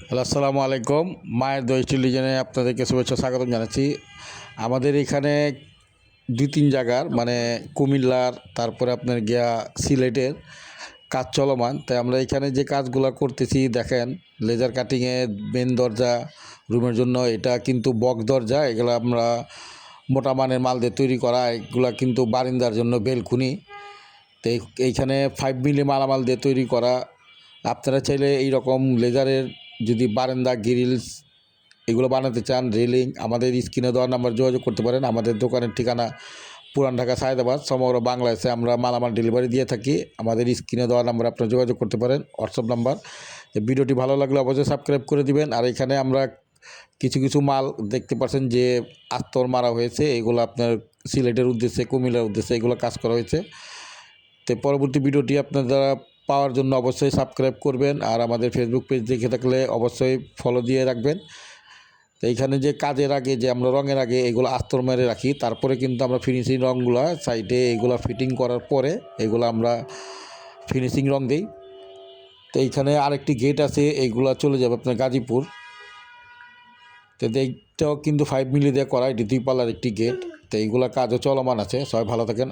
Hello, আসসালামু আলাইকুম। মায়ের দই স্টিল ডিজাইনে আপনাদেরকে শুভেচ্ছা স্বাগতম জানাচ্ছি। আমাদের এখানে ২-৩ জায়গার মানে কুমিল্লার, তারপরে আপনার গিয়া সিলেটের কাজ চলমান। তাই আমরা এখানে যে কাজগুলো করতেছি দেখেন, লেজার কাটিংয়ে মেন দরজা রুমের জন্য, এটা কিন্তু বক্স দরজা। এগুলো আমরা মোটা মানের মাল দিয়ে তৈরি করা। এগুলা কিন্তু বারিন্দার জন্য বেলকুনি। তো এইখানে 5 মিলি মালামাল দিয়ে তৈরি করা। আপনারা চাইলে এইরকম লেজারের যদি বারান্দা, গ্রিলস এগুলো বানাতে চান, রেলিং, আমাদের স্ক্রিনে দেওয়া নাম্বার যোগাযোগ করতে পারেন। আমাদের দোকানের ঠিকানা পুরান ঢাকা সায়েদাবাদ, সমগ্র বাংলাদেশে আমরা মালামাল ডেলিভারি দিয়ে থাকি। আমাদের স্ক্রিনে দেওয়া নাম্বার আপনারা যোগাযোগ করতে পারেন, হোয়াটসঅ্যাপ নাম্বার। ভিডিওটি ভালো লাগলে অবশ্যই সাবস্ক্রাইব করে দিবেন। আর এখানে আমরা কিছু কিছু মাল দেখতে পাচ্ছেন যে আস্তর মারা হয়েছে, এগুলো আপনার সিলেটের উদ্দেশ্যে, কুমিল্লার উদ্দেশ্যে এগুলো কাজ করা হয়েছে। তো পরবর্তী ভিডিওটি আপনারা পাওয়ার জন্য অবশ্যই সাবস্ক্রাইব করবেন। আর আমাদের ফেসবুক পেজ দেখে থাকলে অবশ্যই ফলো দিয়ে রাখবেন। তো এইখানে যে কাজের আগে যে আমরা রঙের আগে এগুলো আস্তর মেরে রাখি, তারপরে কিন্তু আমরা ফিনিশিং রঙগুলো সাইডে এগুলো ফিটিং করার পরে এগুলো আমরা ফিনিশিং রং দিই। তো এইখানে আরেকটি গেট আছে, এইগুলো চলে যাবে আপনার গাজীপুর। তো এইটাও কিন্তু 5 মিলি দিয়ে করা, এটি 2 পাল্লার একটি গেট। তো এইগুলো কাজও চলমান আছে। সবাই ভালো থাকেন।